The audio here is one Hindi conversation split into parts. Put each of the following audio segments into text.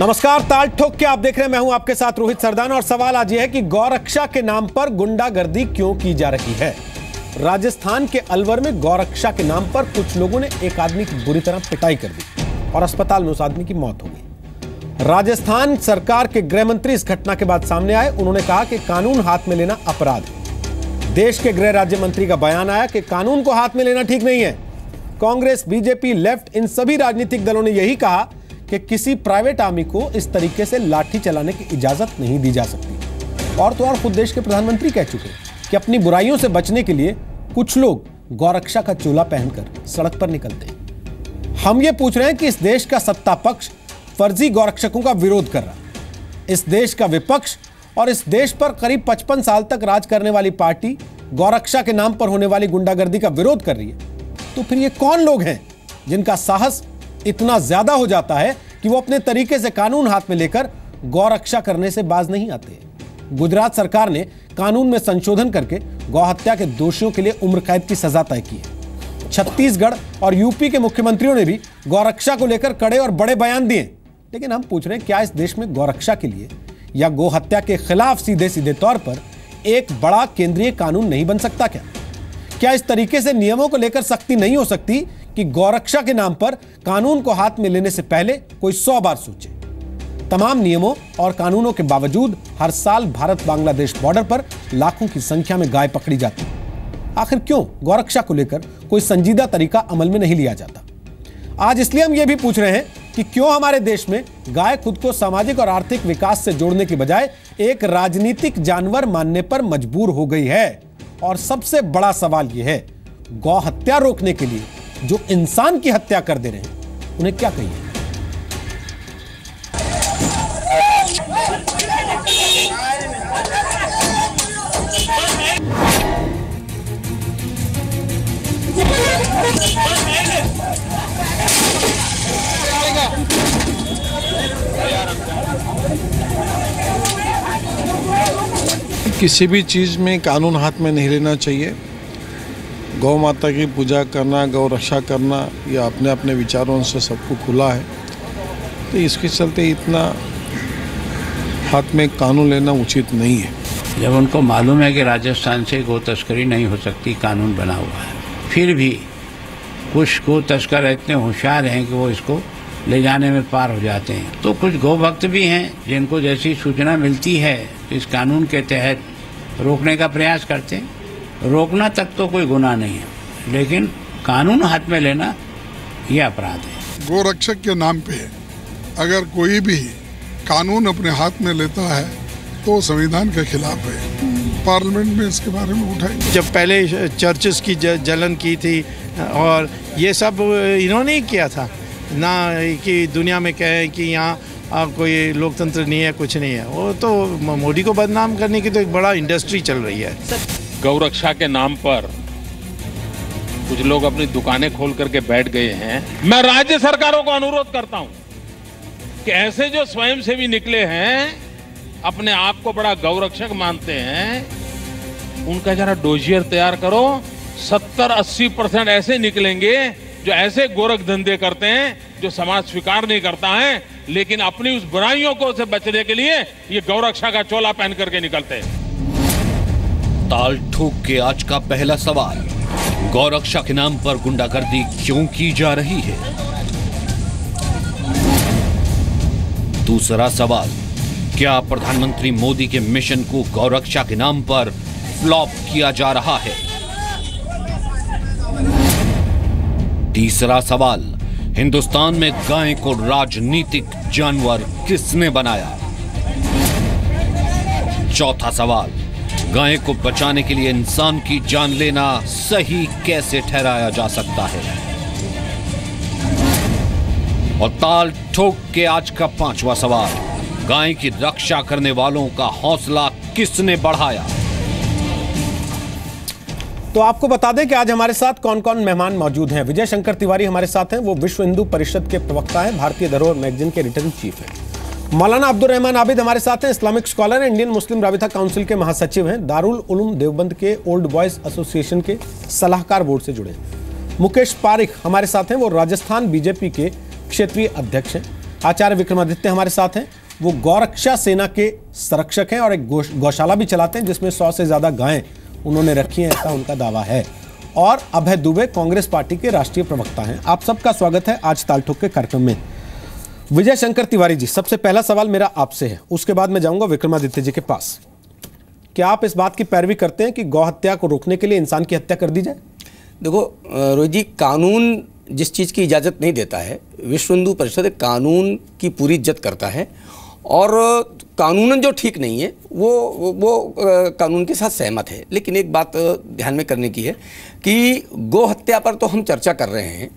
नमस्कार, ताल ठोक के आप देख रहे हैं, मैं हूं आपके साथ रोहित सरदाना। और सवाल आज यह है कि गौरक्षा के नाम पर गुंडागर्दी क्यों की जा रही है। राजस्थान के अलवर में गौरक्षा के नाम पर कुछ लोगों ने एक आदमी की बुरी तरह पिटाई कर दी और अस्पताल में उस आदमी की मौत हो गई। राजस्थान सरकार के गृह मंत्री इस घटना के बाद सामने आए। उन्होंने कहा कि कानून हाथ में लेना अपराध है। देश के गृह राज्य मंत्री का बयान आया कि कानून को हाथ में लेना ठीक नहीं है। कांग्रेस, बीजेपी, लेफ्ट, इन सभी राजनीतिक दलों ने यही कहा कि किसी प्राइवेट आर्मी को इस तरीके से लाठी चलाने की इजाजत नहीं दी जा सकती। और तो और खुद देश के प्रधानमंत्री कह चुके कि अपनी बुराइयों से बचने के लिए कुछ लोग गौरक्षा का चोला पहनकर सड़क पर निकलते हैं। हम ये पूछ रहे हैं कि इस देश का सत्ता पक्ष फर्जी गौरक्षकों का विरोध कर रहा है। इस देश का विपक्ष और इस देश पर करीब 55 साल तक राज करने वाली पार्टी गौरक्षा के नाम पर होने वाली गुंडागर्दी का विरोध कर रही है। तो फिर ये कौन लोग हैं जिनका साहस इतना ज्यादा हो जाता है कि वो अपने तरीके से कानून हाथ में लेकर गौरक्षा करने से बाज नहीं आते। गुजरात सरकार ने कानून में संशोधन करके गौहत्या के दोषियों के लिए उम्र कैद की सजा तय की है। छत्तीसगढ़ और यूपी के मुख्यमंत्रियों ने भी गौरक्षा को लेकर कड़े और बड़े बयान दिए। लेकिन हम पूछ रहे हैं, क्या इस देश में गौरक्षा के लिए या गौहत्या के खिलाफ सीधे सीधे तौर पर एक बड़ा केंद्रीय कानून नहीं बन सकता? क्या इस तरीके से नियमों को लेकर सख्ती नहीं हो सकती कि गौरक्षा के नाम पर कानून को हाथ में लेने से पहले कोई 100 बार सोचे? तमाम नियमों और कानूनों के बावजूद हर साल भारत बांग्लादेश बॉर्डर पर लाखों की संख्या में गाय पकड़ी जाती है। आखिर क्यों गौरक्षा को लेकर कोई संजीदा तरीका अमल में नहीं लिया जाता? आज इसलिए हम यह भी पूछ रहे हैं कि क्यों हमारे देश में गाय खुद को सामाजिक और आर्थिक विकास से जोड़ने की बजाय एक राजनीतिक जानवर मानने पर मजबूर हो गई है। और सबसे बड़ा सवाल यह है, गौ हत्या रोकने के लिए जो इंसान की हत्या कर दे रहे हैं उन्हें क्या कहिए? किसी भी चीज़ में कानून हाथ में नहीं लेना चाहिए। गौ माता की पूजा करना, गौ रक्षा करना, ये अपने अपने विचारों से सबको खुला है। तो इसके चलते इतना हाथ में कानून लेना उचित नहीं है। जब उनको मालूम है कि राजस्थान से गौ तस्करी नहीं हो सकती, कानून बना हुआ है, फिर भी कुछ गौ तस्कर इतने होशियार हैं कि वो इसको ले जाने में पार हो जाते हैं। तो कुछ गौ भक्त भी हैं जिनको जैसी सूचना मिलती है इस कानून के तहत रोकने का प्रयास करते हैं। रोकना तक तो कोई गुनाह नहीं है, लेकिन कानून हाथ में लेना यह अपराध है। गोरक्षक के नाम पे अगर कोई भी कानून अपने हाथ में लेता है तो संविधान के खिलाफ है। पार्लियामेंट में इसके बारे में उठाएंगे। जब पहले चर्चेस की जलन की थी और ये सब इन्होंने ही किया था ना, कि दुनिया में कहें कि यहाँ कोई लोकतंत्र नहीं है, कुछ नहीं है। वो तो मोदी को बदनाम करने की तो एक बड़ा इंडस्ट्री चल रही है। गौरक्षा के नाम पर कुछ लोग अपनी दुकानें खोल करके बैठ गए हैं। मैं राज्य सरकारों को अनुरोध करता हूं कि ऐसे जो स्वयंसेवी निकले हैं, अपने आप को बड़ा गौरक्षक मानते हैं, उनका जरा डोजियर तैयार करो। 70-80% ऐसे निकलेंगे जो ऐसे गोरख धंधे करते हैं जो समाज स्वीकार नहीं करता है, लेकिन अपनी उस बुराइयों को से बचने के लिए ये गौरक्षा का चोला पहन करके निकलते हैं। ताल ठोक के आज का पहला सवाल, गौरक्षा के नाम पर गुंडागर्दी क्यों की जा रही है? दूसरा सवाल, क्या प्रधानमंत्री मोदी के मिशन को गौरक्षा के नाम पर फ्लॉप किया जा रहा है? तीसरा सवाल, हिंदुस्तान में गाय को राजनीतिक जानवर किसने बनाया? चौथा सवाल, गाय को बचाने के लिए इंसान की जान लेना सही कैसे ठहराया जा सकता है? और ताल ठोक के आज का पांचवा सवाल, गाय की रक्षा करने वालों का हौसला किसने बढ़ाया? तो आपको बता दें कि आज हमारे साथ कौन कौन मेहमान मौजूद हैं। विजय शंकर तिवारी हमारे साथ हैं, वो विश्व हिंदू परिषद के प्रवक्ता हैं, भारतीय धरोहर मैगजीन के एडिटर इन चीफ हैं। मौलाना अब्दुल रहमान आबिद हमारे साथ हैं, इस्लामिक स्कॉलर हैं, इंडियन मुस्लिम राबिता काउंसिल के महासचिव हैं, दारुल उलूम देवबंद के ओल्ड बॉयज एसोसिएशन के सलाहकार बोर्ड से जुड़े हैं। मुकेश पारिक हमारे साथ हैं, वो राजस्थान बीजेपी के क्षेत्रीय अध्यक्ष हैं। आचार्य विक्रमादित्य हमारे साथ हैं। वो गौरक्षा सेना के संरक्षक हैं और एक गौशाला भी चलाते हैं जिसमें 100 से ज्यादा गायें उन्होंने रखी हैं, ऐसा उनका दावा है। और अभय दुबे कांग्रेस पार्टी के राष्ट्रीय प्रवक्ता हैं। आप सबका स्वागत है आज ताल ठोक के कार्यक्रम में। विजय शंकर तिवारी जी, सबसे पहला सवाल मेरा आपसे है, उसके बाद मैं जाऊंगा विक्रमादित्य जी के पास। क्या आप इस बात की पैरवी करते हैं कि गौ हत्या को रोकने के लिए इंसान की हत्या कर दी जाए? देखो रोहित जी, कानून जिस चीज़ की इजाज़त नहीं देता है, विश्व हिंदू परिषद कानून की पूरी इज्जत करता है और कानूनन जो ठीक नहीं है वो कानून के साथ सहमत है। लेकिन एक बात ध्यान में करने की है कि गौ हत्या पर तो हम चर्चा कर रहे हैं,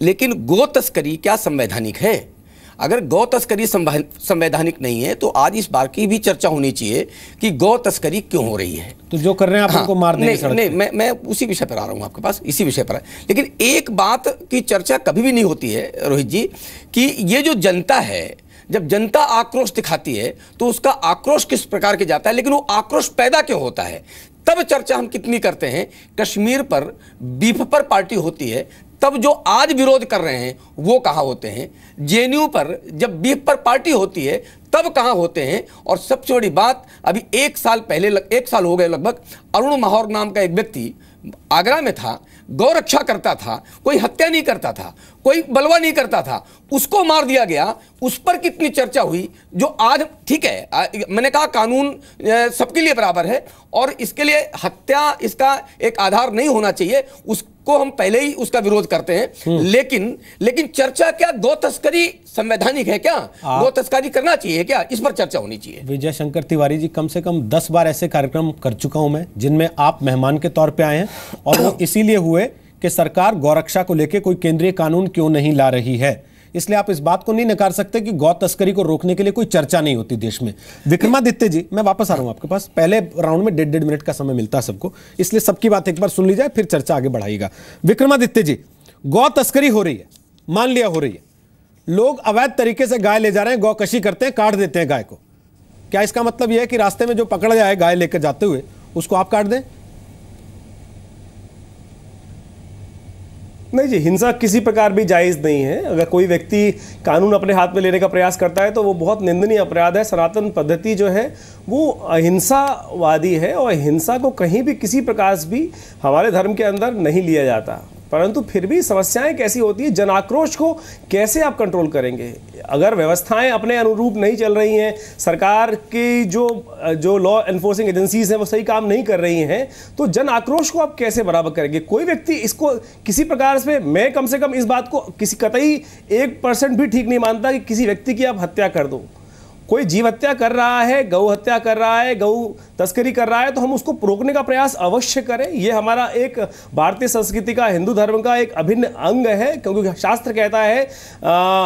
लेकिन गौ तस्करी क्या संवैधानिक है? अगर गौ तस्करी संवैधानिक नहीं है तो आज इस बार की भी चर्चा होनी चाहिए कि गौ तस्करी क्यों हो रही है। तो जो कर रहे हैं आप उनको मार देंगे? नहीं, मैं उसी विषय पर आ रहा हूं आपके पास, इसी विषय पर है। लेकिन एक बात की चर्चा कभी भी नहीं होती है रोहित जी कि ये जो जनता है, जब जनता आक्रोश दिखाती है तो उसका आक्रोश किस प्रकार के जाता है, लेकिन वो आक्रोश पैदा क्यों होता है, तब चर्चा हम कितनी करते हैं। कश्मीर पर बीफ पर पार्टी होती है, तब जो आज विरोध कर रहे हैं वो कहाँ होते हैं? जेएनयू पर जब बीफ पर पार्टी होती है तब कहाँ होते हैं? और सबसे बड़ी बात, अभी 1 साल पहले, 1 साल हो गए लगभग, अरुण माहौर नाम का एक व्यक्ति आगरा में था, गौ रक्षा करता था, कोई हत्या नहीं करता था, कोई बलवा नहीं करता था, उसको मार दिया गया। उस पर कितनी चर्चा हुई। जो आज ठीक है, मैंने कहा कानून सबके लिए बराबर है और इसके लिए हत्या इसका एक आधार नहीं होना चाहिए, उसको हम पहले ही उसका विरोध करते हैं। लेकिन चर्चा क्या गौ तस्करी संवैधानिक है क्या? गौ तस्करी करना चाहिए क्या? इस पर चर्चा होनी चाहिए। विजय शंकर तिवारी जी, कम से कम 10 बार ऐसे कार्यक्रम कर चुका हूं मैं जिनमें आप मेहमान के तौर पे आए हैं और वो इसीलिए हुए कि सरकार गौरक्षा को लेकर कोई केंद्रीय कानून क्यों नहीं ला रही है। इसलिए आप इस बात को नहीं नकार सकते कि गौ तस्करी को रोकने के लिए कोई चर्चा नहीं होती देश में। विक्रमादित्य जी, मैं वापस आ रहा हूं आपके पास। पहले राउंड में 1.5 मिनट का समय मिलता है सबको, इसलिए सबकी बात एक बार सुन ली जाए, फिर चर्चा आगे बढ़ाइएगा। विक्रमादित्य जी, गौ तस्करी हो रही है, मान लिया हो रही है, लोग अवैध तरीके से गाय ले जा रहे हैं, गौकशी करते हैं, काट देते हैं गाय को। क्या इसका मतलब यह है कि रास्ते में जो पकड़ जाए गाय लेकर जाते हुए उसको आप काट दें? नहीं जी, हिंसा किसी प्रकार भी जायज़ नहीं है। अगर कोई व्यक्ति कानून अपने हाथ में लेने का प्रयास करता है तो वो बहुत निंदनीय अपराध है। सनातन पद्धति जो है वो अहिंसावादी है और हिंसा को कहीं भी किसी प्रकार से भी हमारे धर्म के अंदर नहीं लिया जाता। परंतु फिर भी समस्याएं कैसी होती है, जन आक्रोश को कैसे आप कंट्रोल करेंगे? अगर व्यवस्थाएं अपने अनुरूप नहीं चल रही हैं, सरकार की जो लॉ एनफोर्सिंग एजेंसीज हैं वो सही काम नहीं कर रही हैं, तो जन आक्रोश को आप कैसे बराबर करेंगे? कोई व्यक्ति इसको किसी प्रकार से, मैं कम से कम इस बात को किसी कतई 1% भी ठीक नहीं मानता कि किसी व्यक्ति की आप हत्या कर दो। कोई जीव हत्या कर रहा है, गौ हत्या कर रहा है, गौ तस्करी कर रहा है, तो हम उसको रोकने का प्रयास अवश्य करें। ये हमारा एक भारतीय संस्कृति का, हिंदू धर्म का एक अभिन्न अंग है, क्योंकि शास्त्र कहता है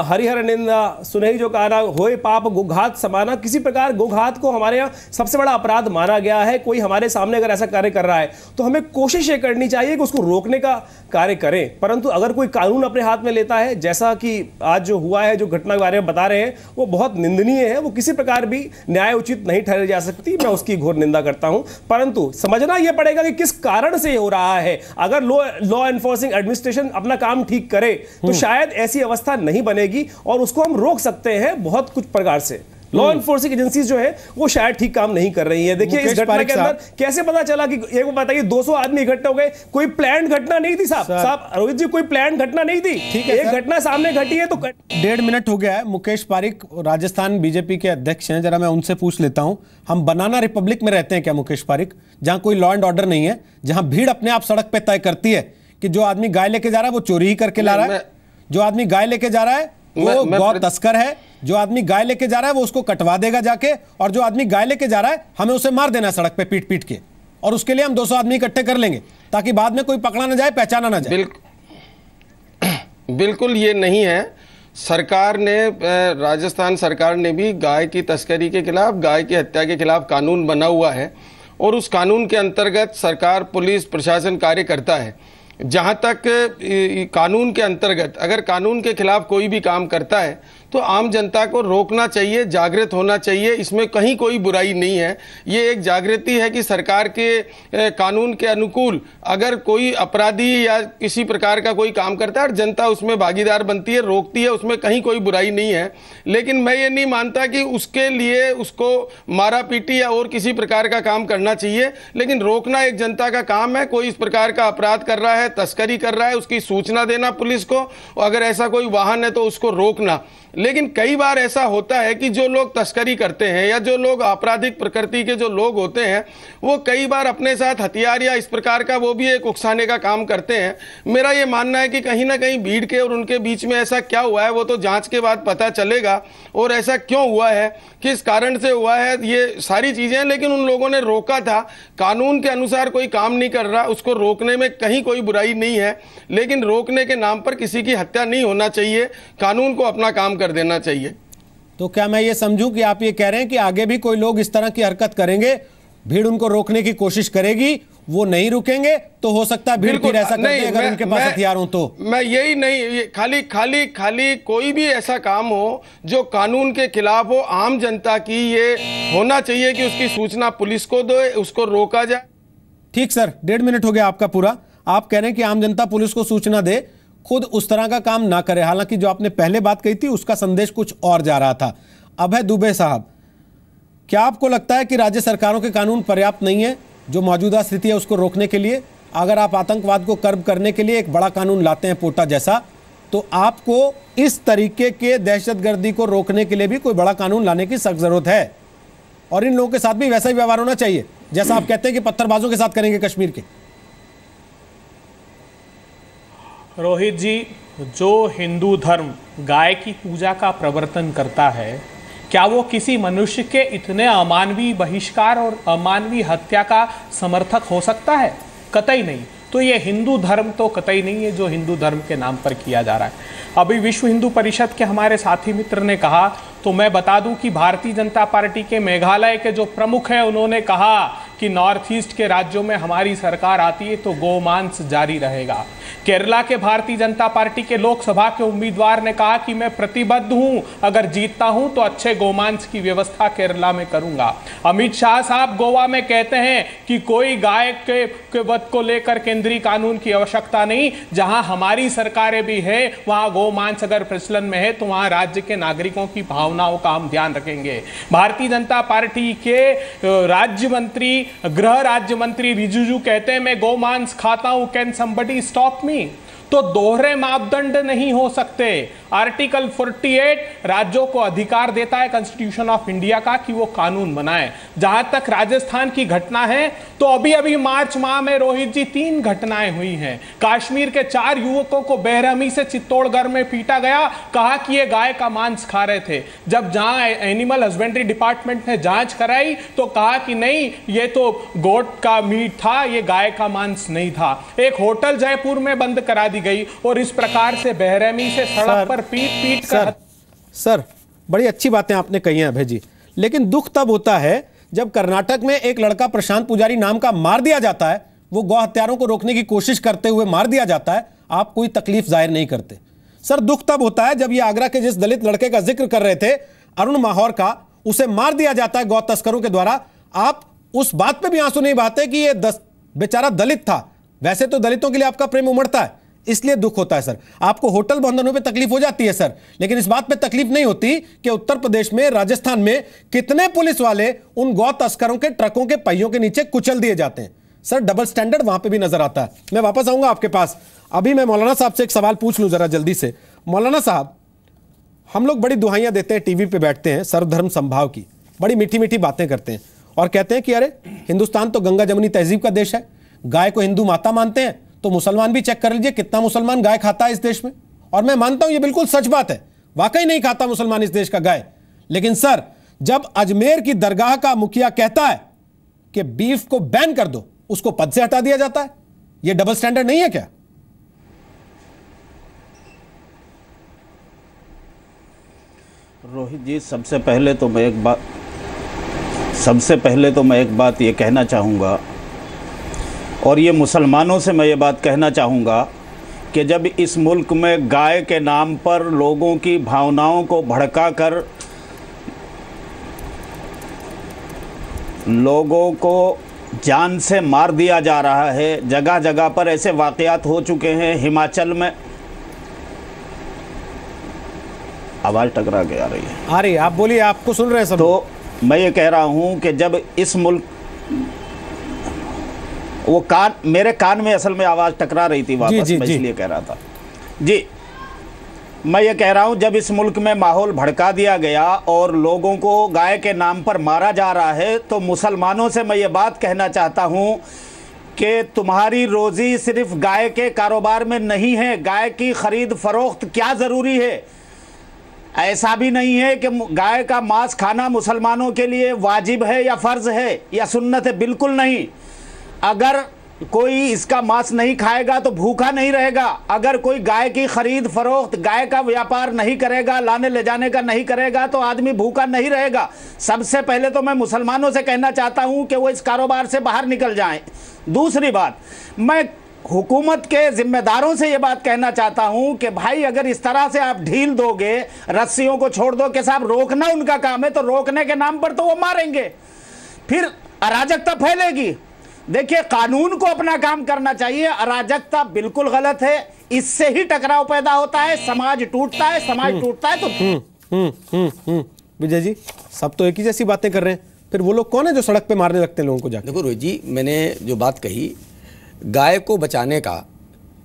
हरिहर निंदा सुनहि जो कहा होए पाप गोघात समाना। किसी प्रकार गोघात को हमारे यहाँ सबसे बड़ा अपराध माना गया है। कोई हमारे सामने अगर ऐसा कार्य कर रहा है तो हमें कोशिश ये करनी चाहिए कि उसको रोकने का कार्य करें। परंतु अगर कोई कानून अपने हाथ में लेता है, जैसा कि आज जो हुआ है, जो घटना के बारे में बता रहे हैं, वो बहुत निंदनीय है, वो किसी प्रकार भी न्याय उचित नहीं ठहरी जा सकती। मैं उसकी घोर निंदा करता हूं। परंतु समझना यह पड़ेगा कि किस कारण से हो रहा है। अगर लॉ एनफोर्सिंग एडमिनिस्ट्रेशन अपना काम ठीक करे तो शायद ऐसी अवस्था नहीं बनेगी और उसको हम रोक सकते हैं बहुत कुछ प्रकार से। लॉ एनफोर्सिंग एजेंसीज जो है वो शायद ठीक काम नहीं कर रही है। देखिए इस घटना के अंदर कैसे पता चला कि एक बताइए 200 आदमी इकट्ठे हो गए, कोई प्लान घटना नहीं थी साहब रोहित जी, कोई प्लान घटना नहीं थी। ठीक है, एक घटना सामने घटी है तो 1.5 मिनट हो गया है। मुकेश पारिक राजस्थान बीजेपी के अध्यक्ष हैं, जरा मैं उनसे पूछ लेता हूं, हम बनाना रिपब्लिक में रहते हैं क्या मुकेश पारिक, जहां कोई लॉ एंड ऑर्डर नहीं है, जहां भीड़ अपने आप सड़क पे तय करती है कि जो आदमी गाय लेके जा रहा है वो चोरी ही करके ला रहा है, जो आदमी गाय लेके जा रहा है वो गौ तस्कर है, जो आदमी गाय लेके जा रहा है वो उसको कटवा देगा जाके, और जो आदमी गाय लेके जा रहा है हमें उसे मार देना सड़क पे पीट पीट के, और उसके लिए हम 200 आदमी इकट्ठे कर लेंगे ताकि बाद में कोई पकड़ा ना जाए, पहचाना ना जाए। बिल्कुल ये नहीं है। सरकार ने, राजस्थान सरकार ने भी गाय की तस्करी के खिलाफ, गाय की हत्या के खिलाफ कानून बना हुआ है और उस कानून के अंतर्गत सरकार, पुलिस, प्रशासन कार्य करता है। जहां तक कानून के अंतर्गत अगर कानून के खिलाफ कोई भी काम करता है तो आम जनता को रोकना चाहिए, जागृत होना चाहिए। इसमें कहीं कोई बुराई नहीं है। ये एक जागृति है कि सरकार के कानून के अनुकूल अगर कोई अपराधी या किसी प्रकार का कोई काम करता है और जनता उसमें भागीदार बनती है, रोकती है, उसमें कहीं कोई बुराई नहीं है। लेकिन मैं ये नहीं मानता कि उसके लिए उसको मारा पीटी या और किसी प्रकार का काम करना चाहिए। लेकिन रोकना एक जनता का काम है। कोई इस प्रकार का अपराध कर रहा है, तस्करी कर रहा है, उसकी सूचना देना पुलिस को, और अगर ऐसा कोई वाहन है तो उसको रोकना। लेकिन कई बार ऐसा होता है कि जो लोग तस्करी करते हैं या जो लोग आपराधिक प्रकृति के जो लोग होते हैं वो कई बार अपने साथ हथियार या इस प्रकार का वो भी एक उकसाने का काम करते हैं। मेरा ये मानना है कि कहीं ना कहीं भीड़ के और उनके बीच में ऐसा क्या हुआ है वो तो जांच के बाद पता चलेगा, और ऐसा क्यों हुआ है, किस कारण से हुआ है, ये सारी चीजें हैं। लेकिन उन लोगों ने रोका था, कानून के अनुसार कोई काम नहीं कर रहा, उसको रोकने में कहीं कोई बुराई नहीं है। लेकिन रोकने के नाम पर किसी की हत्या नहीं होना चाहिए, कानून को अपना काम कर देना चाहिए। तो क्या मैं ये समझूं कि आप ये कह रहे हैं कि आगे भी कोई लोग इस तरह की हरकत करेंगे, भीड़ उनको रोकने की कोशिश करेगी, वो नहीं रुकेंगे तो हो सकता है भीड़ फिर ऐसा करे अगर उनके पास हथियार हो तो? मैं यही नहीं, ये खाली कोई भी ऐसा काम हो जो कानून के खिलाफ हो, आम जनता की ये होना चाहिए कि उसकी सूचना पुलिस को दो, उसको रोका जाए। ठीक सर, 1.5 मिनट हो गया आपका पूरा। आप कह रहे हैं कि आम जनता पुलिस को सूचना दे, खुद उस तरह का काम ना करे। हालांकि जो आपने पहले बात कही थी उसका संदेश कुछ और जा रहा था। अभय दुबे साहब, क्या आपको लगता है कि राज्य सरकारों के कानून पर्याप्त नहीं है जो मौजूदा स्थिति है उसको रोकने के लिए? अगर आप आतंकवाद को कर्ब करने के लिए एक बड़ा कानून लाते हैं पोटा जैसा, तो आपको इस तरीके के दहशतगर्दी को रोकने के लिए भी कोई बड़ा कानून लाने की सख्त जरूरत है, और इन लोगों के साथ भी वैसा ही व्यवहार होना चाहिए जैसा आप कहते हैं कि पत्थरबाजों के साथ करेंगे कश्मीर के। रोहित जी, जो हिंदू धर्म गाय की पूजा का प्रवर्तन करता है, क्या वो किसी मनुष्य के इतने अमानवीय बहिष्कार और अमानवीय हत्या का समर्थक हो सकता है? कतई नहीं। तो ये हिंदू धर्म तो कतई नहीं है जो हिंदू धर्म के नाम पर किया जा रहा है। अभी विश्व हिंदू परिषद के हमारे साथी मित्र ने कहा, तो मैं बता दूं कि भारतीय जनता पार्टी के मेघालय के जो प्रमुख हैं उन्होंने कहा कि नॉर्थ ईस्ट के राज्यों में हमारी सरकार आती है तो गोमांस जारी रहेगा। केरला के भारतीय जनता पार्टी के लोकसभा के उम्मीदवार ने कहा कि मैं प्रतिबद्ध हूं, अगर जीतता हूं तो अच्छे गोमांस की व्यवस्था केरला में करूंगा। अमित शाह साहब गोवा में कहते हैं कि कोई गाय के वध को लेकर केंद्रीय कानून की आवश्यकता नहीं, जहां हमारी सरकारें भी है वहां गोमांस अगर प्रचलन में है तो वहां राज्य के नागरिकों की भावनाओं का हम ध्यान रखेंगे। भारतीय जनता पार्टी के राज्य मंत्री, गृह राज्य मंत्री रिजिजू कहते हैं मैं गोमांस खाता हूं, कैन समबडी स्टॉप मी? तो दोहरे मापदंड नहीं हो सकते। आर्टिकल 48 राज्यों को अधिकार देता है कॉन्स्टिट्यूशन ऑफ इंडिया का कि वो कानून बनाए। जहां तक राजस्थान की घटना है, तो अभी अभी मार्च माह में रोहित जी 3 घटनाएं हुई हैं। कश्मीर के 4 युवकों को बेरहमी से चित्तौड़गढ़ में पीटा गया, कहा कि ये गाय का मांस खा रहे थे। जब जहां एनिमल हस्बेंड्री डिपार्टमेंट ने जांच कराई तो कहा कि नहीं, ये तो गोट का मीट था, ये गाय का मांस नहीं था। एक होटल जयपुर में बंद करा दी गई, और इस प्रकार से बेरहमी से सड़क पर पीट कर। सर, बड़ी अच्छी बातें आपने कही हैं अभय जी, लेकिन दुख तब होता है जब कर्नाटक में एक लड़का प्रशांत पुजारी नाम का मार दिया जाता है, वो गौ हत्यारों को रोकने की कोशिश करते हुए मार दिया जाता है, आप कोई तकलीफ जाहिर नहीं करते। सर, दुख तब होता है जब ये आगरा के जिस दलित लड़के का जिक्र कर रहे थे, अरुण माहौर का, उसे मार दिया जाता है गौ तस्करों के द्वारा, आप उस बात पे भी आंसू नहीं बहाते कि ये बेचारा दलित था। वैसे तो दलितों के लिए आपका प्रेम उमड़ता है, इसलिए दुख होता है। सर, आपको होटल बंधनों पे तकलीफ हो जाती है सर, लेकिन इस बात पे तकलीफ नहीं होती कि उत्तर प्रदेश में, राजस्थान में कितने पुलिस वाले उन गौ तस्करों के ट्रकों के पहियों के नीचे कुचल दिए जाते हैं। सर, डबल स्टैंडर्ड वहां पे भी नजर आता है। मैं वापस आऊंगा आपके पास। अभी मैं मौलाना साहब से एक सवाल पूछ लूं जरा जल्दी से। मौलाना साहब, हम लोग बड़ी दुहाइयां देते हैं, टीवी पे बैठते हैं, सर्वधर्म संभाव की बड़ी मीठी मीठी बातें करते हैं और कहते हैं कि अरे हिंदुस्तान तो गंगा जमुनी तहजीब का देश है, गाय को हिंदू माता मानते हैं, तो मुसलमान भी चेक कर लीजिए कितना मुसलमान गाय खाता है इस देश में। और मैं मानता हूं ये बिल्कुल सच बात है, वाकई नहीं खाता मुसलमान इस देश का गाय। लेकिन सर, जब अजमेर की दरगाह का मुखिया कहता है कि बीफ को बैन कर दो, उसको पद से हटा दिया जाता है। यह डबल स्टैंडर्ड नहीं है क्या? रोहित जी, सबसे पहले तो मैं एक बात ये कहना चाहूँगा, और ये मुसलमानों से मैं ये बात कहना चाहूँगा कि जब इस मुल्क में गाय के नाम पर लोगों की भावनाओं को भड़काकर लोगों को जान से मार दिया जा रहा है, जगह जगह पर ऐसे वाक़यात हो चुके हैं। हिमाचल में आवाज़ टकरा के आ रही है। आ रही है, आप बोलिए, आपको सुन रहे हैं सब। तो मैं ये कह रहा हूँ कि जब इस मुल्क वो मेरे कान में असल में आवाज़ टकरा रही थी वापस, मैं इसलिए कह रहा था जी। मैं ये कह रहा हूँ जब इस मुल्क में माहौल भड़का दिया गया और लोगों को गाय के नाम पर मारा जा रहा है, तो मुसलमानों से मैं ये बात कहना चाहता हूँ कि तुम्हारी रोज़ी सिर्फ गाय के कारोबार में नहीं है। गाय की ख़रीद फरोख्त क्या ज़रूरी है? ऐसा भी नहीं है कि गाय का मांस खाना मुसलमानों के लिए वाजिब है या फ़र्ज़ है या सुन्नत है, बिल्कुल नहीं। अगर कोई इसका मांस नहीं खाएगा तो भूखा नहीं रहेगा। अगर कोई गाय की खरीद फरोख्त, गाय का व्यापार नहीं करेगा, लाने ले जाने का नहीं करेगा, तो आदमी भूखा नहीं रहेगा। सबसे पहले तो मैं मुसलमानों से कहना चाहता हूं कि वो इस कारोबार से बाहर निकल जाएं। दूसरी बात, मैं हुकूमत के जिम्मेदारों से ये बात कहना चाहता हूं कि भाई अगर इस तरह से आप ढील दोगे, रस्सियों को छोड़ दो कि साहब रोकना उनका काम है, तो रोकने के नाम पर तो वो मारेंगे, फिर अराजकता फैलेगी। देखिए, कानून को अपना काम करना चाहिए। अराजकता बिल्कुल गलत है, इससे ही टकराव पैदा होता है, समाज टूटता है। समाज टूटता है तो विजय जी, सब तो एक ही जैसी बातें कर रहे हैं, फिर वो लोग कौन है जो सड़क पे मारने लगते हैं लोगों को जाकर? देखो रोहित जी, मैंने जो बात कही, गाय को बचाने का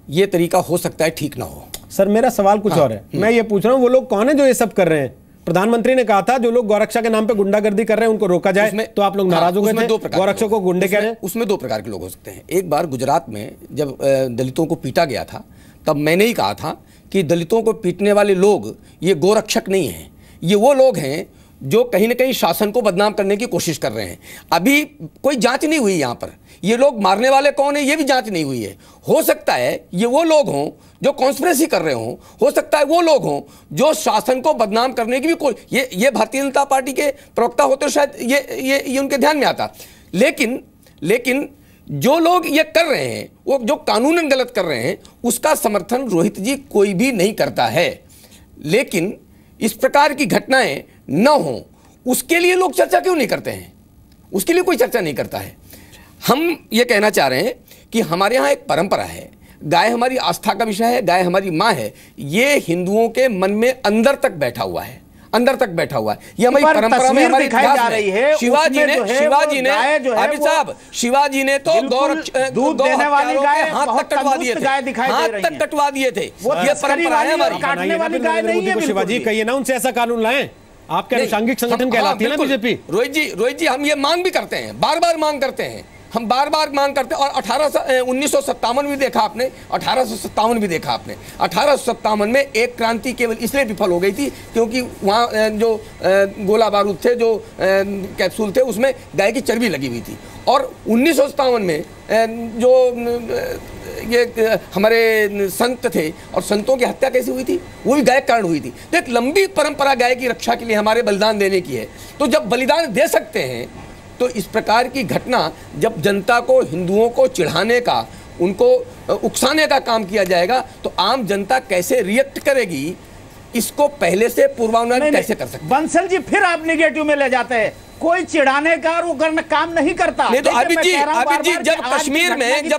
ये तरीका हो सकता है ठीक ना हो। सर मेरा सवाल कुछ और है। मैं ये पूछ रहा हूँ वो लोग कौन है जो ये सब कर रहे हैं? प्रधानमंत्री ने कहा था जो लोग गौरक्षा के नाम पे गुंडागर्दी कर रहे हैं उनको रोका जाए, तो आप लोग नाराज हो गए थे। गौरक्षकों को गुंडे कह रहे हैं। उसमें दो प्रकार के लोग हो सकते हैं। एक बार गुजरात में जब दलितों को पीटा गया था, तब मैंने ही कहा था कि दलितों को पीटने वाले लोग ये गोरक्षक नहीं हैं, ये वो लोग हैं जो कहीं ना कहीं शासन को बदनाम करने की कोशिश कर रहे हैं। अभी कोई जांच नहीं हुई यहाँ पर, ये लोग मारने वाले कौन है ये भी जांच नहीं हुई है। हो सकता है ये वो लोग हों जो कॉन्स्पिरेसी कर रहे हों, हो सकता है वो लोग हों जो शासन को बदनाम करने की भी कोई, ये भारतीय जनता पार्टी के प्रवक्ता होते शायद ये उनके ध्यान में आता। लेकिन जो लोग ये कर रहे हैं, वो जो कानूनन गलत कर रहे हैं, उसका समर्थन रोहित जी कोई भी नहीं करता है। लेकिन इस प्रकार की घटनाएं न हो, उसके लिए लोग चर्चा क्यों नहीं करते हैं? उसके लिए कोई चर्चा नहीं करता है। हम ये कहना चाह रहे हैं कि हमारे यहाँ एक परंपरा है, गाय हमारी आस्था का विषय है, गाय हमारी माँ है। ये हिंदुओं के मन में अंदर तक बैठा हुआ है, अंदर तक बैठा हुआ है। ये हमारी परंपरा में हमारी दिखाई जा रही है। शिवाजी ने अमित साहब, शिवाजी ने तो दूध देने वाली गाय हाथ तक कटवा दिए थे, हाथ तक कटवा दिए थे। ये परंपरा है हमारी। काटने वाली गाय नहीं है। शिवाजी कहिए ना उनसे ऐसा कानून लाएं। आपके अनुषंगिक संगठन कहलाती है ना बीजेपी। रोहित जी हम ये मांग भी करते हैं, बार बार मांग करते हैं, हम बार बार मांग करते हैं। और 1957 भी देखा आपने, 1857 भी देखा आपने। 1857 में एक क्रांति केवल इसलिए विफल हो गई थी क्योंकि वहाँ जो गोला बारूद थे, जो कैप्सूल थे, उसमें गाय की चर्बी लगी हुई थी। और 1957 में जो ये हमारे संत थे, और संतों की हत्या कैसे हुई थी? वो भी गाय के कारण हुई थी। तो एक लंबी परंपरा गाय की रक्षा के लिए हमारे बलिदान देने की है। तो जब बलिदान दे सकते हैं, तो इस प्रकार की घटना जब जनता को, हिंदुओं को चिढ़ाने का, उनको उकसाने का काम किया जाएगा, तो आम जनता कैसे रिएक्ट करेगी, इसको पहले से पूर्वानुमान कैसे कर सकते? बंसल जी फिर आप निगेटिव में ले जाते हैं। कोई चिढ़ाने का और वो करना काम नहीं करता। नहीं तो अभी जी जब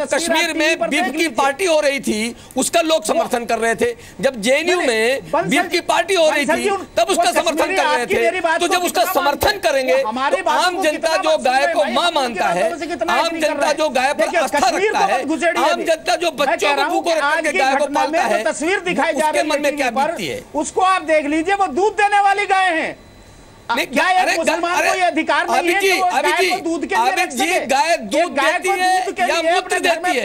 कश्मीर में बीफ की पार्टी हो रही थी, उसका लोग समर्थन कर रहे थे। जब जेएनयू में बीफ की पार्टी हो रही थी, तब उसका समर्थन कर रहे थे। तो जब उसका समर्थन करेंगे, तो आम जनता जो गाय को मां मानता है, आम जनता जो गाय पर आस्था रखता है, आम जनता जो बच्चों को भूखों रख के गाय को पालता है, तस्वीर दिखाई जा रही है, मन में क्या बीतती है उसको आप देख लीजिए। वो दूध देने वाली गाय है। क्या एक मुसलमान को ये अधिकार नहीं है कि वो गाय को दूध के लिए रख सके? गाय दूध देती है या मूत्र देती है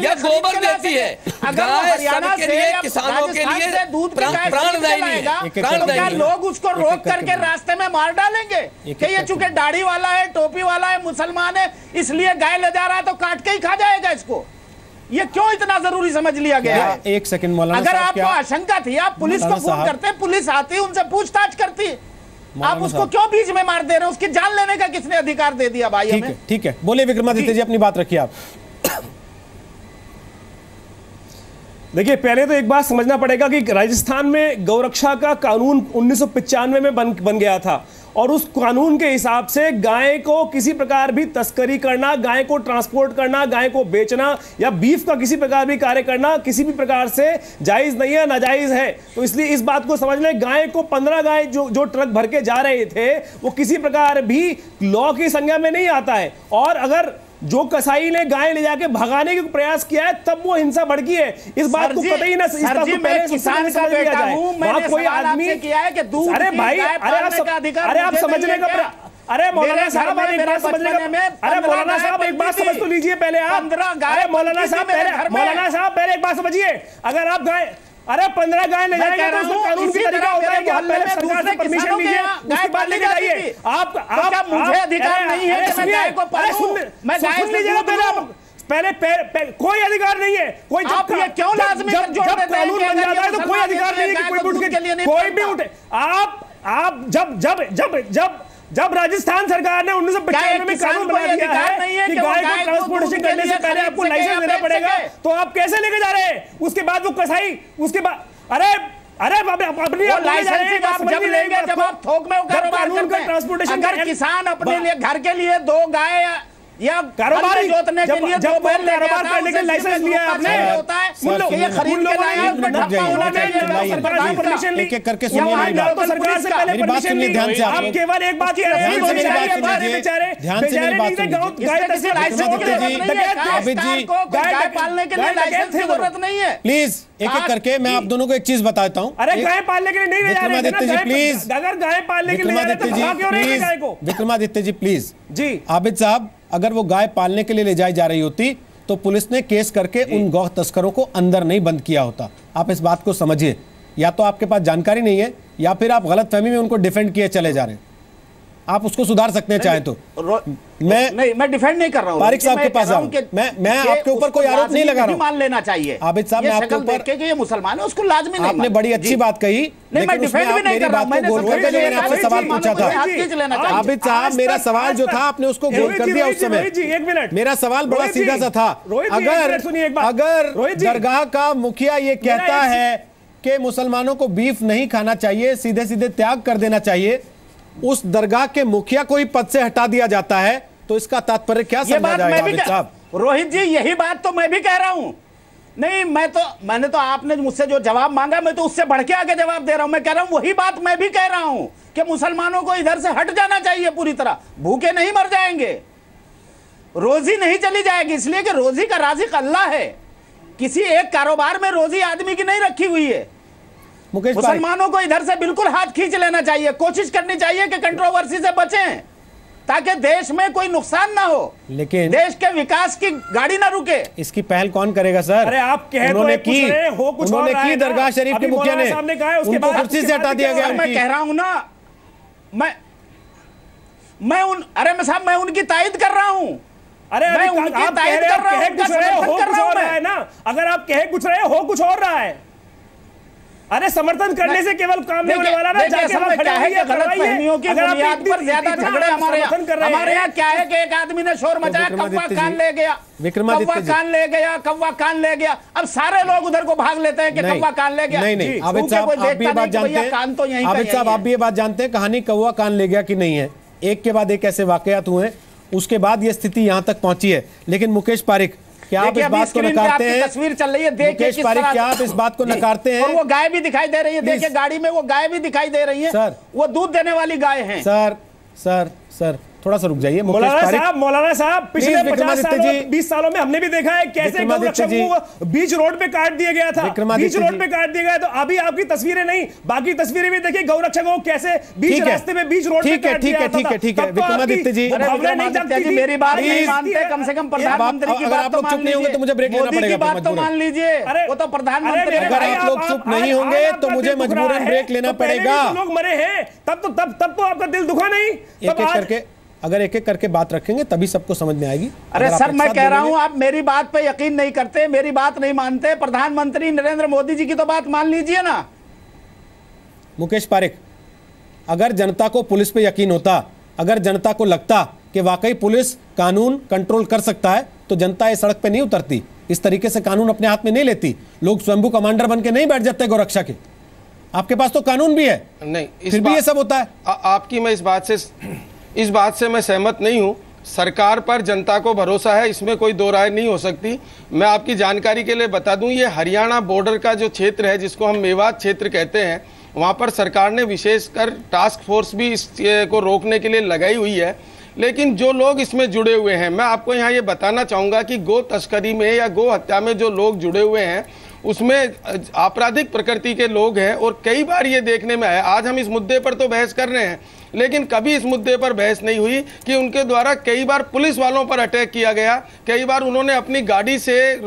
या गोबर देती है? अगर हरियाणा से किसानों के लिए दूध प्राणदायी, लोग उसको रोक करके रास्ते में मार डालेंगे कि ये चूंकि दाढ़ी वाला है, टोपी वाला है, मुसलमान है, इसलिए गाय ले जा रहा है तो काट के ही खा जाएगा इसको। ये क्यों इतना जरूरी समझ लिया गया है? एक सेकंड मौलाना, अगर आपको आशंका थी, आप पुलिस को फोन करते, पुलिस आती, उनसे पूछताछ करती। आप उसको क्यों बीच में मार दे रहे हैं? उसकी जान लेने का किसने अधिकार दे दिया भाई हमें? ठीक है, बोलिए विक्रमादित्य जी, अपनी बात रखिए आप। देखिए, पहले तो एक बात समझना पड़ेगा कि राजस्थान में गौरक्षा का कानून 1995 में बन गया था और उस कानून के हिसाब से गाय को किसी प्रकार भी तस्करी करना, गाय को ट्रांसपोर्ट करना, गाय को बेचना या बीफ का किसी प्रकार भी कार्य करना किसी भी प्रकार से जायज नहीं है, नाजायज है। तो इसलिए इस बात को समझ लें, गाय को 15 गाय जो ट्रक भर के जा रहे थे वो किसी प्रकार भी लॉ की संज्ञा में नहीं आता है। और अगर जो कसाई ने गाय ले जाके भगाने का प्रयास किया है तब वो हिंसा भड़की है। इस बात को कतई ना, इस बात को पहले किसान का बेटा हूं, मैंने कोई आदमी किया है कि दूध, अरे भाई, अरे आप समझने का, अरे मौलाना साहब आप एक बात समझने का, अरे मौलाना साहब एक बात समझ तो लीजिए पहले आप। अरे मौलाना साहब पहले एक बात समझिए, अगर आप गाय, अरे 15 गाय ले जाएंगे तो उसका कानून की तरीका होता है कि आप पहले सरकार से परमिशन लीजिए, उसके बाद लेके जाइए। आप मुझे अधिकार नहीं है कि मैं गाय को पालूं, मैं गाय सुन लीजिएगा पहले कोई अधिकार नहीं है। कोई आप ये क्यों लाज़मी जब कानून बन जाता है तो कोई अधिकार नहीं है कि कोई भी उठे। आप जब राजस्थान सरकार ने 1995 में कानून बना दिया है कि गाय को ट्रांसपोर्टेशन करने से पहले आपको लाइसेंस देना पड़ेगा, तो आप कैसे लेके जा रहे हैं? उसके बाद वो कसाई, उसके बाद अरे अपनी लाइसेंस आप जब लेंगे जब आप थोक में कानून का ट्रांसपोर्टेशन, अगर किसान अपने लिए घर के लिए 2 गाय या कारोबार जोतने के लिए जब कारोबार करने के लाइसेंस लिया आपने, होता है ये खरीद के लाया परमिशन एक एक करके सुनिए मेरी बात, सरकार से पहले मेरी बात सुनिए ध्यान से। आप केवल एक बात ध्यान से मेरी बात सुनिए, ध्यान से मेरी बात सुनिए। गाय पालने के लिए लाइसेंस की जरूरत नहीं है। प्लीज एक एक करके मैं आप दोनों को एक चीज बताता हूँ। अरे गाय पालने के लिए नहीं ले जा रहे विक्रमादित्य जी प्लीज, अगर गाय पालने के लिए विक्रमादित्य जी प्लीज जी। आबिद साहब, अगर वो गाय पालने के लिए ले जाई जा रही होती तो पुलिस ने केस करके उन गौ तस्करों को अंदर नहीं बंद किया होता। आप इस बात को समझिए, या तो आपके पास जानकारी नहीं है या फिर आप गलतफहमी में उनको डिफेंड किए चले जा रहे हैं। आप उसको सुधार सकते हैं चाहे तो। मैं डिफेंड नहीं कर रहा हूं, पारिक साहब के पास मैं आपके ऊपर कोई आरोप नहीं लगा रहा हूं। मान लेना चाहिए आबिद साहब, मैं आपके ऊपर ये मुसलमान है उसको लाजमी नहीं, आपने बड़ी अच्छी बात कही, लेकिन उसमें आप मेरी बात को गोल करके जो मैंने आपसे सवाल पूछा था आबिद साहब, मेरा सवाल जो था आपने उसको गोल कर दिया। उस समय मेरा सवाल बड़ा सीधा सा था, अगर दरगाह का मुखिया ये कहता है कि मुसलमानों को बीफ नहीं खाना चाहिए, सीधे सीधे त्याग कर देना चाहिए, उस दरगाह के मुखिया को ही पद से हटा दिया जाता है, तो इसका तात्पर्य क्या समझा जाएगा साहब? रोहित जी यही बात तो मैं भी कह रहा हूं। नहीं, मैंने तो आपने मुझसे जो जवाब मांगा मैं तो उससे बढ़ के आगे जवाब दे रहा हूं। मैं कह रहा हूं वही बात मैं भी कह रहा हूं कि मुसलमानों को इधर से हट जाना चाहिए पूरी तरह। भूखे नहीं मर जाएंगे, रोजी नहीं चली जाएगी, इसलिए कि रोजी का राज़िक अल्लाह है। किसी एक कारोबार में रोजी आदमी की नहीं रखी हुई है। मुसलमानों को इधर से बिल्कुल हाथ खींच लेना चाहिए, कोशिश करनी चाहिए कि कंट्रोवर्सी से बचें ताकि देश में कोई नुकसान ना हो, लेकिन देश के विकास की गाड़ी ना रुके। इसकी पहल कौन करेगा सर? अरे आप उन्होंने की दरगाह शरीफ के मुखिया ने, उनको कुर्सी से हटा दिया गया। मैं कह रहा हूं ना, मैं उनकी तायद कर रहा हूं। अरे मैं उनकी तायद कर रहा हूं ना, अगर आप कहे कुछ रहे हो कुछ और रहा है। अरे समर्थन करने से केवल काम नहीं होने वाला ना, जाके वहां खड़े होइए, गलतफहमियों की बुनियाद पर ज्यादा झगड़े हमारे यहाँ क्या है कि एक आदमी ने शोर मचाया, कौवा कान ले गया, कौवा कान ले गया, कौवा कान ले गया। अब सारे लोग उधर को भाग लेते हैं कि कौवा कान ले गया। नहीं, आबिद साहब आप भी ये बात जानते हैं, आबिद साहब आप भी ये बात जानते हैं कहानी कौवा कान ले गया कि नहीं है। एक के बाद एक ऐसे वाकयात हुए, उसके बाद ये स्थिति यहाँ तक पहुंची है। लेकिन मुकेश पारिक, क्या आप इस बात को नकारते हैं? तस्वीर चल रही है, देखिए मुकेश पारिक, क्या आप इस बात को नकारते हैं? और वो गाय भी दिखाई दे रही है, देखिए गाड़ी में वो गाय भी दिखाई दे रही है सर, वो दूध देने वाली गाय है। सर थोड़ा सा रुक जाइए। मौलाना साहब पिछले 50 सालों 20 सालों में हमने भी देखा है कैसे गौरक्षकों को बीच रोड पे काट दिया गया था, बीच रोड पे काट दिया गया। तो अभी आपकी तस्वीरें नहीं, बाकी तस्वीरें भी देखिए गौरक्षकों को कैसे बीच रास्ते में बीच रोड पे काट दिया था। ठीक है विक्रमादित्य जी, मेरी बात नहीं मानते, कम से कम प्रधानमंत्री की बात तो चुप नहीं होंगे तो मुझे ब्रेक लेना पड़ेगा। बात तो मान लीजिए, वो तो प्रधानमंत्री। अगर आप लोग चुप नहीं होंगे तो मुझे मजबूरन ब्रेक लेना पड़ेगा। लोग मरे हैं तब तो आपका दिल दुखा नहीं। अगर एक एक करके बात रखेंगे तभी सबको समझ में आएगी। अरे सर मैं कह रहा हूं आप मेरी बात पे यकीन नहीं करते, मेरी बात नहीं मानते। प्रधानमंत्री नरेंद्र मोदी जी की तो बात मान लीजिए ना। मुकेश पारिक, अगर जनता को पुलिस पे यकीन होता, अगर जनता को लगता कि वाकई पुलिस कानून कंट्रोल कर सकता है तो जनता ये सड़क पे नहीं उतरती। इस तरीके से कानून अपने हाथ में नहीं लेती। लोग स्वयंभू कमांडर बन के नहीं बैठ जाते गौरक्षा के। आपके पास तो कानून भी है, नहीं फिर भी ये सब होता है। आपकी मैं इस बात से मैं सहमत नहीं हूं। सरकार पर जनता को भरोसा है, इसमें कोई दो राय नहीं हो सकती। मैं आपकी जानकारी के लिए बता दूं, ये हरियाणा बॉर्डर का जो क्षेत्र है जिसको हम मेवात क्षेत्र कहते हैं, वहां पर सरकार ने विशेषकर टास्क फोर्स भी इस को रोकने के लिए लगाई हुई है। लेकिन जो लोग इसमें जुड़े हुए हैं, मैं आपको यहाँ ये बताना चाहूँगा कि गो तस्करी में या गो हत्या में जो लोग जुड़े हुए हैं उसमें आपराधिक प्रकृति के लोग हैं। और कई बार ये देखने में आया, आज हम इस मुद्दे पर तो बहस कर रहे हैं, लेकिन कभी इस मुद्दे पर बहस नहीं हुई कि उनके द्वारा कई बार पुलिस वालों पर अटैक किया गया। कई बार उन्होंने अपनी गाड़ी से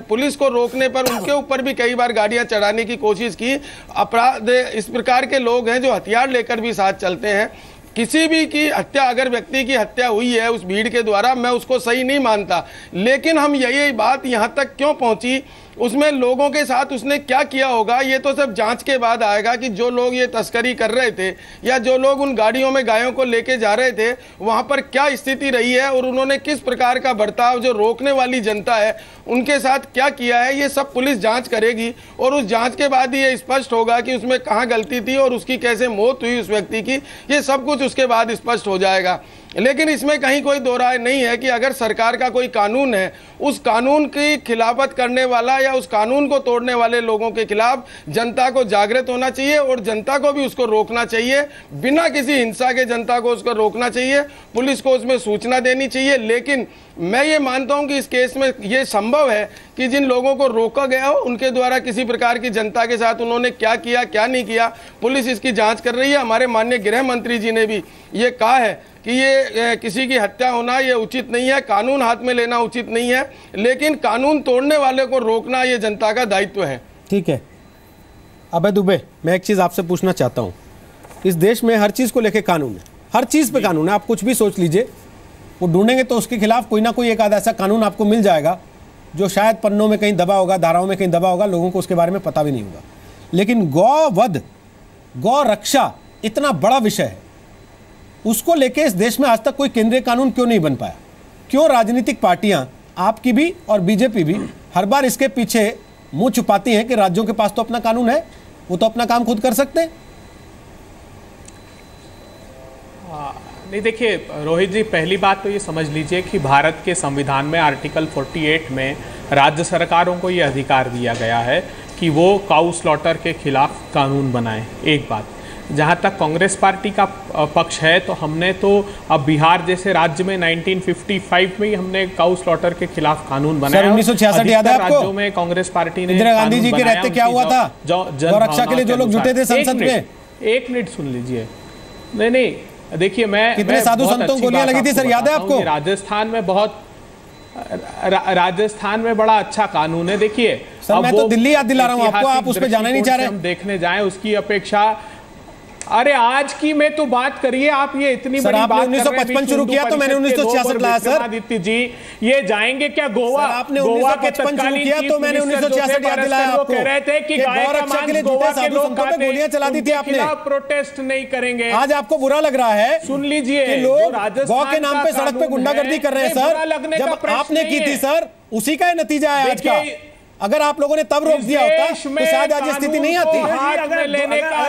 पुलिस को रोकने पर उनके ऊपर भी कई बार गाड़ियां चढ़ाने की कोशिश की। अपराध इस प्रकार के लोग हैं जो हथियार लेकर भी साथ चलते हैं। किसी भी की हत्या, अगर व्यक्ति की हत्या हुई है उस भीड़ के द्वारा, मैं उसको सही नहीं मानता। लेकिन हम यही बात यहाँ तक क्यों पहुंची, उसमें लोगों के साथ उसने क्या किया होगा, ये तो सब जांच के बाद आएगा कि जो लोग ये तस्करी कर रहे थे या जो लोग उन गाड़ियों में गायों को लेके जा रहे थे वहां पर क्या स्थिति रही है और उन्होंने किस प्रकार का बर्ताव जो रोकने वाली जनता है उनके साथ क्या किया है, ये सब पुलिस जांच करेगी। और उस जांच के बाद ही ये स्पष्ट होगा कि उसमें कहाँ गलती थी और उसकी कैसे मौत हुई उस व्यक्ति की, ये सब कुछ उसके बाद स्पष्ट हो जाएगा। लेकिन इसमें कहीं कोई दो राय नहीं है कि अगर सरकार का कोई कानून है, उस कानून की खिलाफत करने वाला या उस कानून को तोड़ने वाले लोगों के खिलाफ जनता को जागृत होना चाहिए और जनता को भी उसको रोकना चाहिए। बिना किसी हिंसा के जनता को उसको रोकना चाहिए, पुलिस को उसमें सूचना देनी चाहिए। लेकिन मैं ये मानता हूं कि इस केस में ये संभव है कि जिन लोगों को रोका गया हो उनके द्वारा किसी प्रकार की जनता के साथ उन्होंने क्या किया क्या नहीं किया, पुलिस इसकी जांच कर रही है। हमारे माननीय गृह मंत्री जी ने भी ये कहा है कि ये किसी की हत्या होना ये उचित नहीं है, कानून हाथ में लेना उचित नहीं है, लेकिन कानून तोड़ने वाले को रोकना ये जनता का दायित्व है। ठीक है अभय दुबे, मैं एक चीज आपसे पूछना चाहता हूं। इस देश में हर चीज को लेकर कानून है, हर चीज पे कानून है। आप कुछ भी सोच लीजिए, वो ढूंढेंगे तो उसके खिलाफ कोई ना कोई एक आधा ऐसा कानून आपको मिल जाएगा जो शायद पन्नों में कहीं दबा होगा, धाराओं में कहीं दबा होगा, लोगों को उसके बारे में पता भी नहीं होगा। लेकिन गौवध, गौ रक्षा इतना बड़ा विषय है, उसको लेके इस देश में आज तक कोई केंद्रीय कानून क्यों नहीं बन पाया? क्यों राजनीतिक पार्टियां, आपकी भी और बीजेपी भी, हर बार इसके पीछे मुंह छुपाती हैं कि राज्यों के पास तो अपना कानून है, वो तो अपना काम खुद कर सकते हैं? नहीं, देखिए रोहित जी, पहली बात तो ये समझ लीजिए कि भारत के संविधान में आर्टिकल 48 में राज्य सरकारों को ये अधिकार दिया गया है कि वो काऊ स्लॉटर के खिलाफ कानून बनाएं। एक बात। जहाँ तक कांग्रेस पार्टी का पक्ष है, तो हमने तो अब बिहार जैसे राज्य में 1955 में ही हमने काऊ स्लॉटर के खिलाफ कानून बनाया। 1966 याद है आपको? राज्यों में कांग्रेस पार्टी ने, इंदिरा गांधी जी के रहते क्या हुआ था? गौरक्षा के लिए जो लोग जुटे थे संसद में। एक मिनट सुन लीजिए। नहीं, देखिए मैं कितने साधु संतों को गोलियां लगी थी सर, याद है आपको? राजस्थान में बड़ा अच्छा कानून है। देखिए सर, मैं तो दिल्ली याद दिला रहा हूं आपको, आप उस पे जाना नहीं चाह रहे। हम देखने जाएं उसकी अपेक्षा, अरे आज की में तो बात करिए आप। ये इतनी बड़ी बात 1955 शुरू किया तो मैंने 1966 लाया सर। आदित्य जी, ये जाएंगे क्या गोवा? आपने 1955 शुरू किया तो मैंने 1966 याद दिलाया आपको। कह रहे थे कि गाय का मांस गोवा के लोग खाते, गोलियां चला दी थी आपने। प्रोटेस्ट नहीं करेंगे। आज आपको बुरा लग रहा है, सुन लीजिए, कि लोग गौ के नाम पे सड़क पे गुंडागर्दी कर रहे हैं सर। जब आपने की थी सर, उसी का नतीजा है आज का। अगर आप लोगों ने तब रोक दिया होता तो शायद आज स्थिति नहीं आती। अगर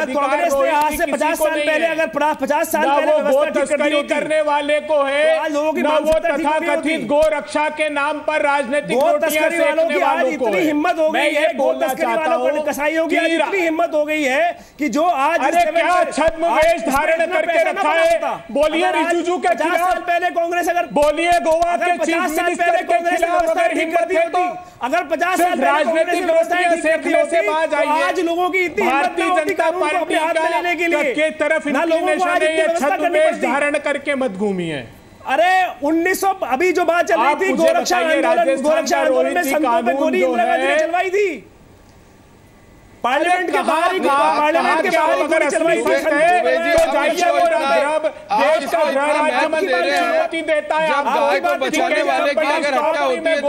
कांग्रेस ने आज से 50 साल पहले, अगर 50 साल पहले व्यवस्था करने वाले को है, वो तथाकथित गो रक्षा के नाम पर राजनीतिक रोटियां सेकने वालों को इतनी हिम्मत हो गई है, गो तस्करी वालों को, कसाईयों की इतनी हिम्मत हो गई है कि जो आज क्या छद्मवेश धारण करके रखा है। बोलिए रिजिजू के खिलाफ पहले कांग्रेस, अगर बोलिए गोवा के चीफ मिनिस्टर के खिलाफ अगर हिम्मत है तो, अगर 50 साल राजनीतिक रोटियां सेकने से बाज आई है। आज लोगों की इतनी भारतीय जनता पार्टी के तरफ इंक्लिनेशन है ये छद्मवेश धारण करके मत घूमिए। अरे 1900 अभी जो बात चल रही थी गोरक्षा आंदोलन में संतों पे गोली इंदिरा गांधी ने चलवाई थी। पार्लियामेंट के बाहर ही गोली चलवाई थी। देश का गृह राज्य मंत्री अनुमति देता है आपको बचाने वाले की अगर हत्या होती है तो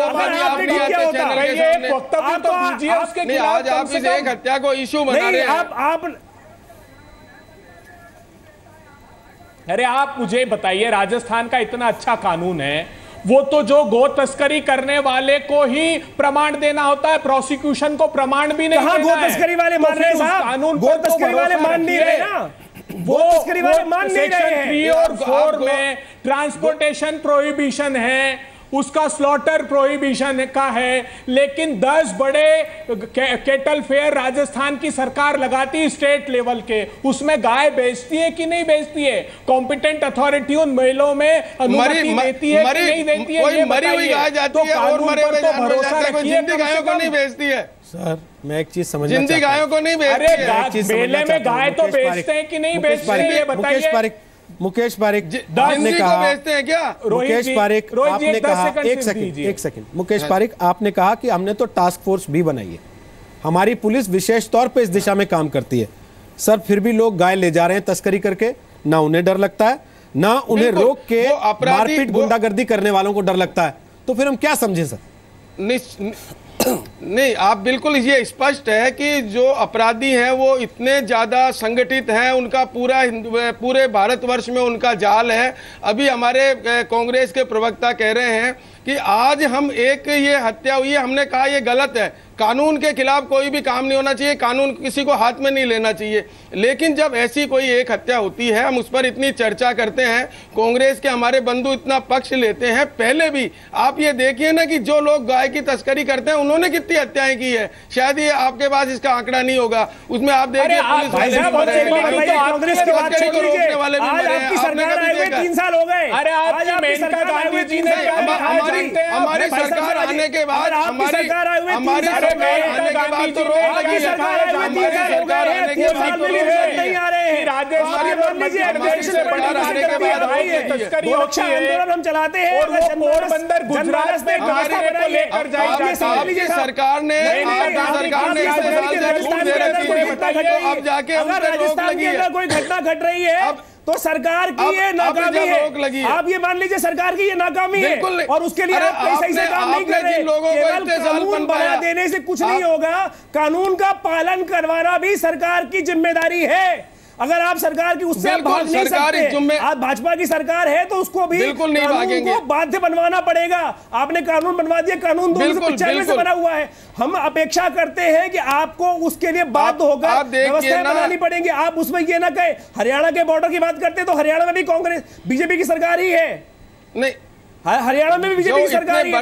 वक्तव्य तो दीजिए उसके खिलाफ। आज आप इस एक हत्या को इशू बना रहे हैं। आप अरे आप मुझे बताइए, राजस्थान का इतना अच्छा कानून है वो तो जो गो तस्करी करने वाले को ही प्रमाण देना होता है, प्रोसिक्यूशन को प्रमाण भी नहीं देना है। गो तस्करी वाले मान रहे हैं साहब, कानून गो तस्करी वाले मान नहीं रहे ना, वो तस्करी वाले मान नहीं रहे हैं। 3 और 4 में ट्रांसपोर्टेशन प्रोहिबिशन है, उसका स्लॉटर प्रोहिबिशन का है, लेकिन 10 बड़े केटल फेयर राजस्थान की सरकार लगाती स्टेट लेवल के, उसमें गाय बेचती है कि नहीं बेचती है? कॉम्पिटेंट अथॉरिटी उन मेलों में अनुमति देती है कि नहीं देती है? ये मरी हुई गाय जाती है और मरे हुए जानवर जाते हैं, कोई जिंदी गायों को नहीं बेचती है। सर मैं एक चीज समझना जिंदी गायों को नहीं बेचती है। अरे मेले में गाय तो बेचते हैं कि नहीं बेचते हैं, ये बताइए। मुकेश पारिक आपने कहा बेचते हैं क्या? मुकेश पारिक आपने कहा, एक सेकंड मुकेश पारिक आपने कहा कि हमने तो टास्क फोर्स भी बनाई है, हमारी पुलिस विशेष तौर पे इस दिशा में काम करती है। सर फिर भी लोग गाय ले जा रहे हैं तस्करी करके, ना उन्हें डर लगता है, ना उन्हें रोक के मारपीट गुंडागर्दी करने वालों को डर लगता है, तो फिर हम क्या समझें सर? नहीं, आप बिल्कुल ये स्पष्ट है कि जो अपराधी हैं वो इतने ज्यादा संगठित हैं, उनका पूरे भारतवर्ष में उनका जाल है। अभी हमारे कांग्रेस के प्रवक्ता कह रहे हैं कि आज हम एक ये हत्या हुई है, हमने कहा ये गलत है, कानून के खिलाफ कोई भी काम नहीं होना चाहिए, कानून किसी को हाथ में नहीं लेना चाहिए। लेकिन जब ऐसी कोई एक हत्या होती है, हम उस पर इतनी चर्चा करते हैं, कांग्रेस के हमारे बंधु इतना पक्ष लेते हैं। पहले भी आप ये देखिए ना कि जो लोग गाय की तस्करी करते हैं उन्होंने कितनी हत्याएं की है, शायद ये आपके पास इसका आंकड़ा नहीं होगा, उसमें आप देखिए पुलिस वाले भी मरे हैं, कांग्रेस की बात को रोकने वाले भी मरे हैं। आपने 3 साल हो गए, अरे आपकी गांधी जी ने हमारी सरकार आने के बाद हमारी सरकार तो रोक लगी है, हमारी सरकार आने के बाद तो नहीं आ रहे हैं। आंदोलन हम चलाते हैं और वो पोरबंदर गुजरात में को लेकर जाएगी सरकार ने अब जाके अगर राजस्थान के अंदर कोई घटना घट रही है तो सरकार की ये नाकामी है। आप ये मान लीजिए सरकार की ये नाकामी है और उसके लिए आप सही से काम नहीं कर रहे। केवल कानून बना देने से कुछ नहीं होगा, कानून का पालन करवाना भी सरकार की जिम्मेदारी है। अगर आप सरकार की उससे भाग नहीं सकते, आप भाजपा की सरकार है तो उसको भी कानून को बाध्य बनवाना पड़ेगा। आपने कानून बनवा दिया, कानून 2095 से बना हुआ है। हम अपेक्षा करते हैं कि आपको उसके लिए बाध्य होकर व्यवस्थाएं बनानी पड़ेंगी। आप उसमें ये ना कहे, हरियाणा के बॉर्डर की बात करते हैं तो हरियाणा में भी कांग्रेस बीजेपी की सरकार ही है। नहीं, हरियाणा में भी बीजेपी की सरकार ही है,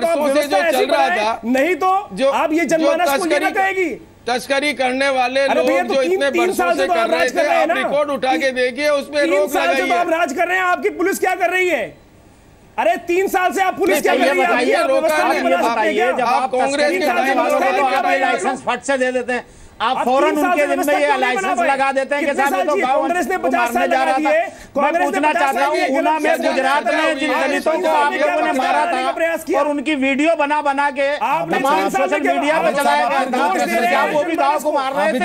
नहीं तो आप ये जनमानस को ये ना कहेगी। तस्करी करने वाले लोग जो इतने बरसों से कर रहे थे, आप रिकॉर्ड उठा के देखिए, उसमें रोक लगाई है। आप राज कर रहे हैं, आपकी पुलिस क्या कर रही है? अरे 3 साल से आप पुलिस क्या कर रही है? आप कांग्रेस के वालों को तो आप लाइसेंस फट से दे देते हैं, आप फौरन उनके दिन में ये लाइसेंस लगा देते हैं कि साहब ये तो कांग्रेस ने 50 साल लगा दिए। मैं पूछना चाहता हूँ, ऊना में गुजरात में जिन दलितों को आप लोगों ने मारा था और उनकी वीडियो बना बना के तमाम सोशल मीडिया पे चलाया गया था, क्या वो भी गाँव को मार रहे थे?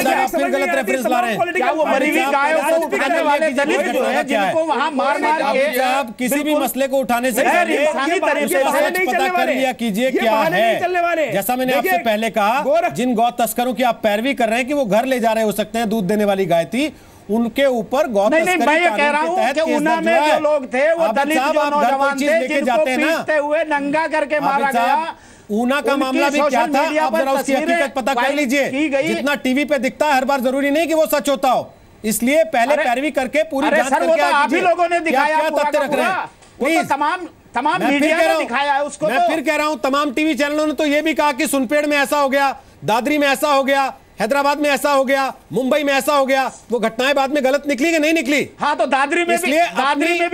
क्या वो मरी हुई गायों को उठाने वाले दलित जो है जिनको वहाँ मार मार के आप किसी भी मसले को उठाने से इंसानी तरीके से पता कर लिया कीजिए क्या है। जैसा मैंने आपसे पहले कहा, जिन गौ तस्करों की आप पैरवी कर रहे हैं कि वो घर ले जा रहे हो सकते हैं, दूध देने वाली गाय थी, उनके ऊपर गौ तस्करी कानून के तहत ऊना में जो लोग थे वो दलित जो नौजवान थे जिनको पीटते हुए नंगा करके मारा गया। ऊना का मामला भी क्या था, आप जरा उसकी हकीकत पता कर लीजिए। जितना टीवी पे दिखता है हर बार जरूरी नहीं कि वो सच होता हो, इसलिए पहले पैरवी करके पूरी जांच करके आप ही लोगों ने दिखाया, क्या तथ्य रख रहे हैं प्लीज। तमाम मीडिया ने दिखाया है उसको। मैं फिर कह रहा हूं, तमाम टीवी चैनलों ने तो ये भी कहा कि सुनपेड़ में ऐसा हो गया, दादरी में ऐसा हो गया, हैदराबाद में ऐसा हो गया, मुंबई में ऐसा हो गया। वो घटनाएं बाद में गलत निकली कि नहीं निकली? हाँ, तो दादरी में भी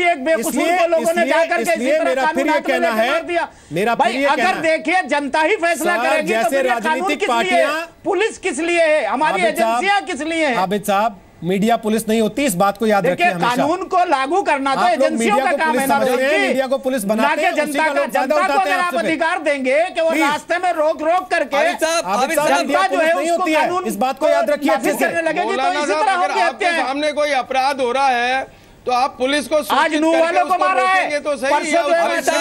एक बेकसूर को लोगों ने जाकर के इसी तरह कानून कहना है दिया। भाई अगर देखिए जनता ही फैसला करेगी तो फिर राजनीतिक पार्टियां, पुलिस किस लिए है, हमारी एजेंसियां किस लिए है? आबिद साहब, मीडिया पुलिस नहीं होती, इस बात को याद रखिए हमेशा। कानून को लागू करना तो एजेंसियों का काम है ना, मीडिया को पुलिस बनाते हैं, जनता को अगर आप अधिकार देंगे कि वो रास्ते में रोक रोक करके जनता जो है उसको कानून इस बात को याद रखिए करने लगेगी तो इसी तरह होगी हत्या। सामने कोई अपराध हो रहा है तो आप पुलिस को आज नू वालों को मारा है, तो सही है।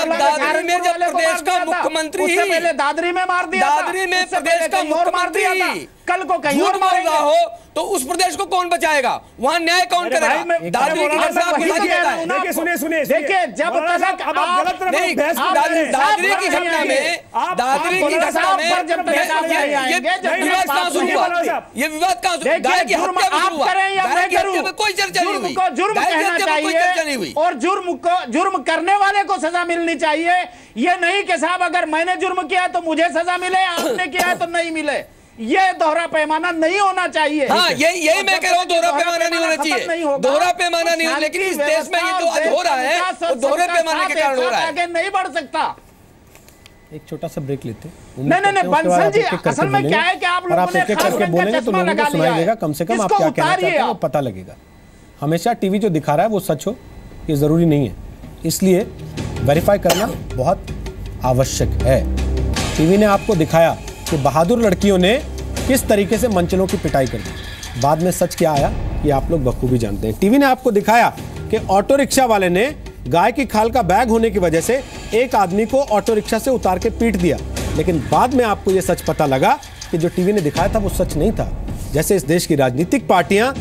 दादरी में जब प्रदेश का मुख्यमंत्री पहले दादरी में मार दिया, दादरी में प्रदेश का मुख्यमंत्री कल को कहीं और बोल रहा हो तो उस प्रदेश को कौन बचाएगा? वहां न्याय कौन करेगा? दादरी की घटना आपको याद है? देखिए सुनिए देखिए, जब तक दादरी की घटना में ये विवाद कहां शुरू? गाय की हत्या में शुरू हुआ। गाय की हत्या में कोई चर्चा नहीं हुई। जुर्म कहना चाहिए और जुर्म करने वाले को सजा मिलनी चाहिए। ये नहीं कि साहब अगर मैंने जुर्म किया तो मुझे सजा मिले, आपने किया है तो नहीं मिले। ये दोहरा पैमाना नहीं होना चाहिए। हाँ, यही मैं कह रहा हूँ, दोहरा पैमाना नहीं होना चाहिए। दोहरा पैमाना नहीं, लेकिन इस देश में ये जो आज हो रहा है वो दोहरे पैमाने के कारण हो रहा है। आगे नहीं बढ़ सकता। एक छोटा सा ब्रेक लेते हैं। नहीं बंसल जी, असल में क्या है कि आप लोगों ने एक करके बोलेंगे तो लोगों को सुनाई देगा, कम से कम आप क्या कहना चाहते हैं वो पता लगेगा। हमेशा टीवी जो दिखा रहा है वो सच हो ये जरूरी नहीं है, इसलिए वेरीफाई करना बहुत आवश्यक है। टीवी ने आपको दिखाया कि बहादुर लड़कियों ने किस तरीके से मंचलों की पिटाई कर दी, बाद में सच क्या आया ये आप लोग बखूबी जानते हैं। टीवी ने आपको दिखाया कि ऑटो रिक्शा वाले ने गाय की खाल का बैग होने की वजह से एक आदमी को ऑटो रिक्शा से उतार के पीट दिया, लेकिन बाद में आपको यह सच पता लगा कि जो टीवी ने दिखाया था वो सच नहीं था। जैसे इस देश की राजनीतिक पार्टियां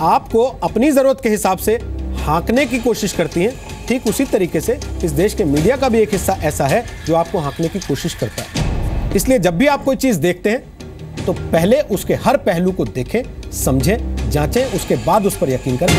आपको अपनी जरूरत के हिसाब से हाँकने की कोशिश करती हैं, ठीक उसी तरीके से इस देश के मीडिया का भी एक हिस्सा ऐसा है जो आपको हाँकने की कोशिश करता है। इसलिए जब भी आप कोई चीज देखते हैं तो पहले उसके हर पहलू को देखें, समझें, जांचें, उसके बाद उस पर यकीन करें।